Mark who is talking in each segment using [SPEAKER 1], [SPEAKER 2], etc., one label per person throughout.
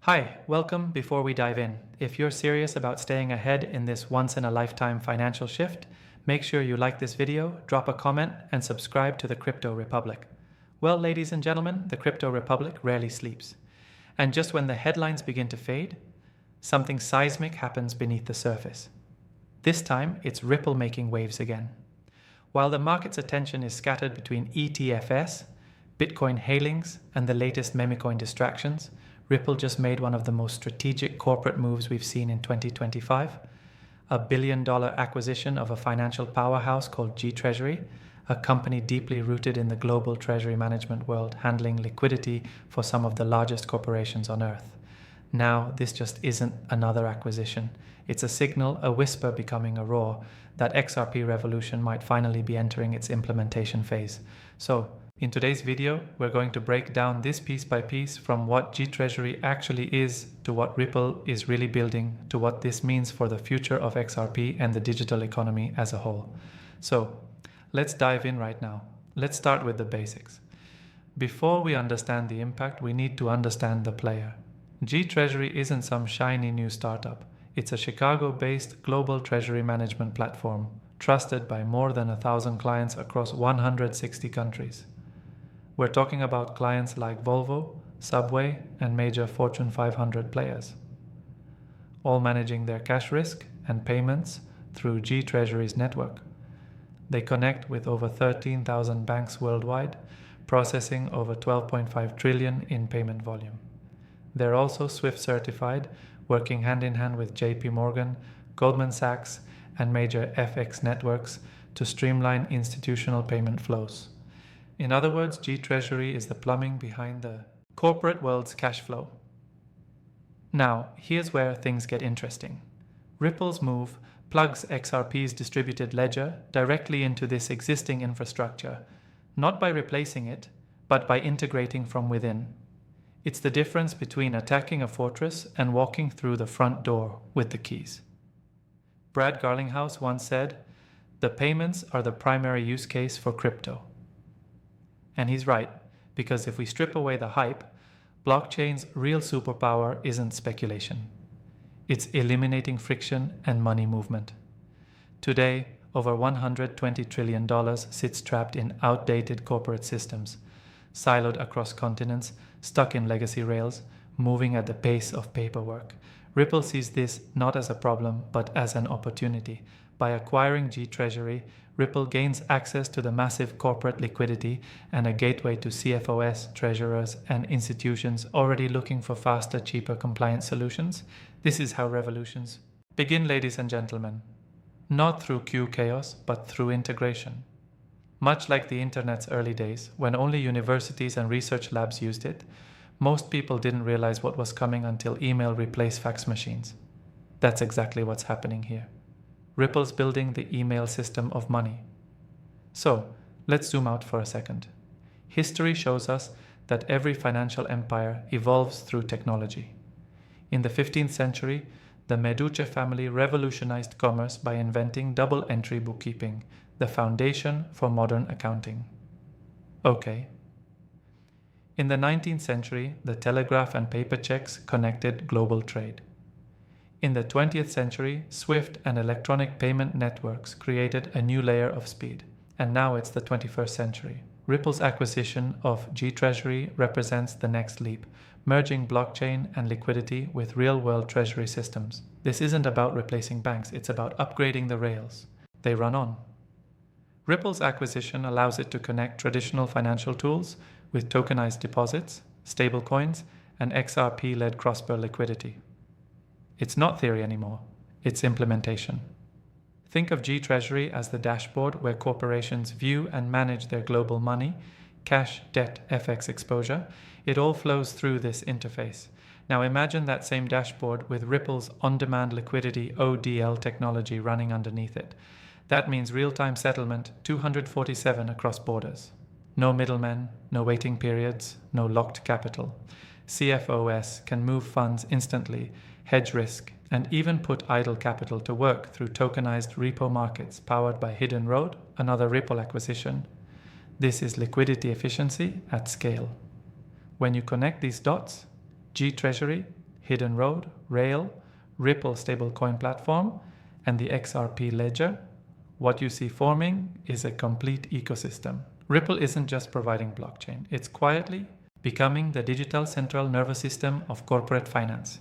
[SPEAKER 1] Hi, welcome. Before we dive in, if you're serious about staying ahead in this once-in-a-lifetime financial shift, make sure you like this video, drop a comment, and subscribe to the Crypto Republic. Well, ladies and gentlemen, the Crypto Republic rarely sleeps. And just when the headlines begin to fade, something seismic happens beneath the surface. This time, it's Ripple making waves again. While the market's attention is scattered between ETFs, Bitcoin hailings, and the latest memecoin distractions, Ripple just made one of the most strategic corporate moves we've seen in 2025, a billion-dollar acquisition of a financial powerhouse called GTreasury, a company deeply rooted in the global treasury management world, handling liquidity for some of the largest corporations on Earth. Now, this just isn't another acquisition. It's a signal, a whisper becoming a roar, that XRP revolution might finally be entering its implementation phase. So, in today's video, we're going to break down this piece by piece from what GTreasury actually is to what Ripple is really building to what this means for the future of XRP and the digital economy as a whole. So let's dive in right now. Let's start with the basics. Before we understand the impact, we need to understand the player. GTreasury isn't some shiny new startup. It's a Chicago-based global treasury management platform, trusted by more than 1,000 clients across 160 countries. We're talking about clients like Volvo, Subway, and major Fortune 500 players, all managing their cash risk and payments through GTreasury's network. They connect with over 13,000 banks worldwide, processing over 12.5 trillion in payment volume. They're also SWIFT certified, working hand in hand with JP Morgan, Goldman Sachs, and major FX networks to streamline institutional payment flows. In other words, GTreasury is the plumbing behind the corporate world's cash flow. Now, here's where things get interesting. Ripple's move plugs XRP's distributed ledger directly into this existing infrastructure, not by replacing it, but by integrating from within. It's the difference between attacking a fortress and walking through the front door with the keys. Brad Garlinghouse once said, "The payments are the primary use case for crypto." And he's right, because if we strip away the hype, blockchain's real superpower isn't speculation. It's eliminating friction and money movement. Today, over $120 trillion sits trapped in outdated corporate systems, siloed across continents, stuck in legacy rails, moving at the pace of paperwork. Ripple sees this not as a problem, but as an opportunity. By acquiring GTreasury, Ripple gains access to the massive corporate liquidity and a gateway to CFOs, treasurers, and institutions already looking for faster, cheaper compliance solutions. This is how revolutions begin, ladies and gentlemen. Not through Q chaos, but through integration. Much like the internet's early days, when only universities and research labs used it, most people didn't realize what was coming until email replaced fax machines. That's exactly what's happening here. Ripple's building the email system of money. So, let's zoom out for a second. History shows us that every financial empire evolves through technology. In the 15th century, the Medici family revolutionized commerce by inventing double-entry bookkeeping, the foundation for modern accounting. Okay. In the 19th century, the telegraph and paper checks connected global trade. In the 20th century, SWIFT and electronic payment networks created a new layer of speed. And now it's the 21st century. Ripple's acquisition of GTreasury represents the next leap, merging blockchain and liquidity with real-world treasury systems. This isn't about replacing banks, it's about upgrading the rails they run on. Ripple's acquisition allows it to connect traditional financial tools with tokenized deposits, stablecoins, and XRP-led cross-border liquidity. It's not theory anymore, it's implementation. Think of GTreasury as the dashboard where corporations view and manage their global money, cash, debt, FX exposure. It all flows through this interface. Now imagine that same dashboard with Ripple's on-demand liquidity ODL technology running underneath it. That means real-time settlement 247 across borders. No middlemen, no waiting periods, no locked capital. CFOs can move funds instantly, hedge risk, and even put idle capital to work through tokenized repo markets powered by Hidden Road, another Ripple acquisition. This is liquidity efficiency at scale. When you connect these dots, GTreasury, Hidden Road, Rail, Ripple stablecoin platform, and the XRP ledger, what you see forming is a complete ecosystem. Ripple isn't just providing blockchain, it's quietly becoming the digital central nervous system of corporate finance.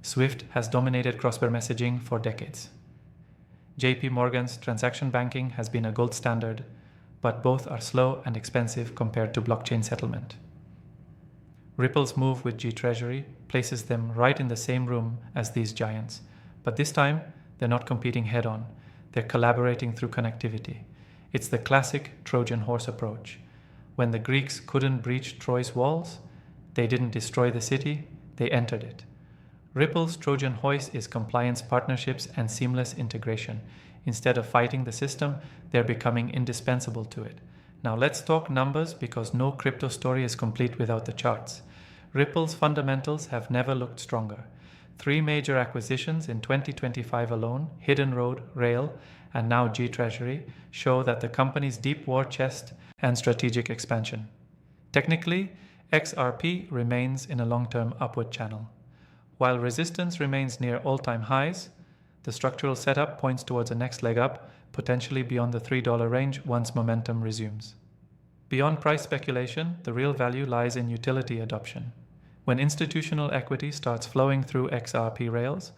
[SPEAKER 1] SWIFT has dominated cross-border messaging for decades. JP Morgan's transaction banking has been a gold standard, but both are slow and expensive compared to blockchain settlement. Ripple's move with GTreasury places them right in the same room as these giants, but this time they're not competing head-on, they're collaborating through connectivity. It's the classic Trojan horse approach. When the Greeks couldn't breach Troy's walls, they didn't destroy the city, they entered it. Ripple's Trojan horse is compliance partnerships and seamless integration. Instead of fighting the system, they're becoming indispensable to it. Now let's talk numbers because no crypto story is complete without the charts. Ripple's fundamentals have never looked stronger. 3 major acquisitions in 2025 alone, Hidden Road, Rail, and now GTreasury, show that the company's deep war chest and strategic expansion. Technically, XRP remains in a long-term upward channel. While resistance remains near all-time highs, the structural setup points towards a next leg up, potentially beyond the $3 range once momentum resumes. Beyond price speculation, the real value lies in utility adoption. When institutional equity starts flowing through XRP rails,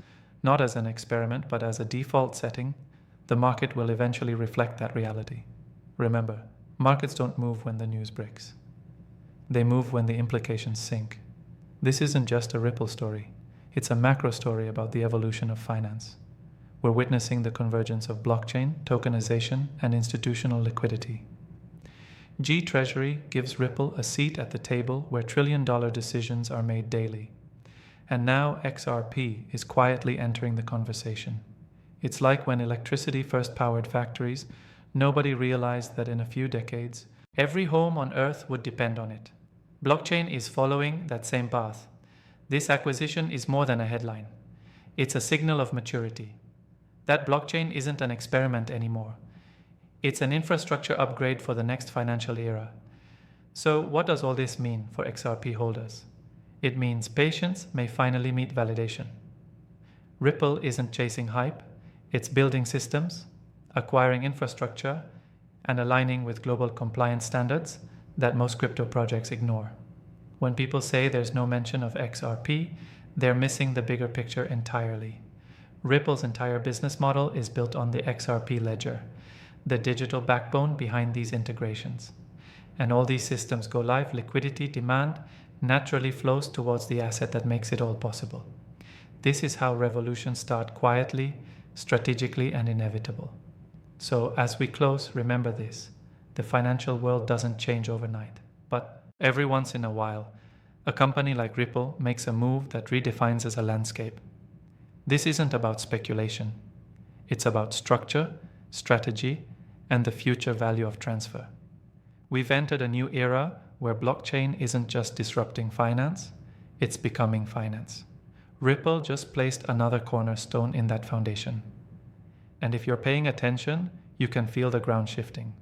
[SPEAKER 1] not as an experiment but as a default setting, the market will eventually reflect that reality. Remember, markets don't move when the news breaks. They move when the implications sink. This isn't just a Ripple story. It's a macro story about the evolution of finance. We're witnessing the convergence of blockchain, tokenization, and institutional liquidity. GTreasury gives Ripple a seat at the table where trillion-dollar decisions are made daily. And now XRP is quietly entering the conversation. It's like when electricity first powered factories, nobody realized that in a few decades, every home on Earth would depend on it. Blockchain is following that same path. This acquisition is more than a headline. It's a signal of maturity. That blockchain isn't an experiment anymore. It's an infrastructure upgrade for the next financial era. So what does all this mean for XRP holders? It means patience may finally meet validation. Ripple isn't chasing hype, it's building systems, acquiring infrastructure, and aligning with global compliance standards that most crypto projects ignore. When people say there's no mention of XRP, they're missing the bigger picture entirely. Ripple's entire business model is built on the XRP ledger, the digital backbone behind these integrations. And all these systems go live, liquidity demand naturally flows towards the asset that makes it all possible. This is how revolutions start quietly, strategically, and inevitable. So as we close, remember this. The financial world doesn't change overnight, but every once in a while, a company like Ripple makes a move that redefines as a landscape. This isn't about speculation. It's about structure, strategy, and the future value of transfer. We've entered a new era where blockchain isn't just disrupting finance, it's becoming finance. Ripple just placed another cornerstone in that foundation. And if you're paying attention, you can feel the ground shifting.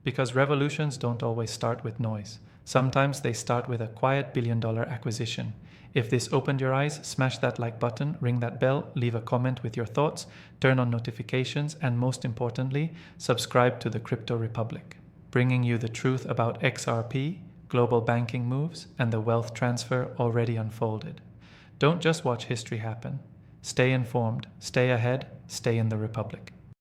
[SPEAKER 1] Because revolutions don't always start with noise. Sometimes they start with a quiet billion-dollar acquisition. If this opened your eyes, smash that like button, ring that bell, leave a comment with your thoughts, turn on notifications, and most importantly, subscribe to the Crypto Republic, bringing you the truth about XRP, global banking moves, and the wealth transfer already unfolded. Don't just watch history happen. Stay informed, stay ahead, stay in the Republic.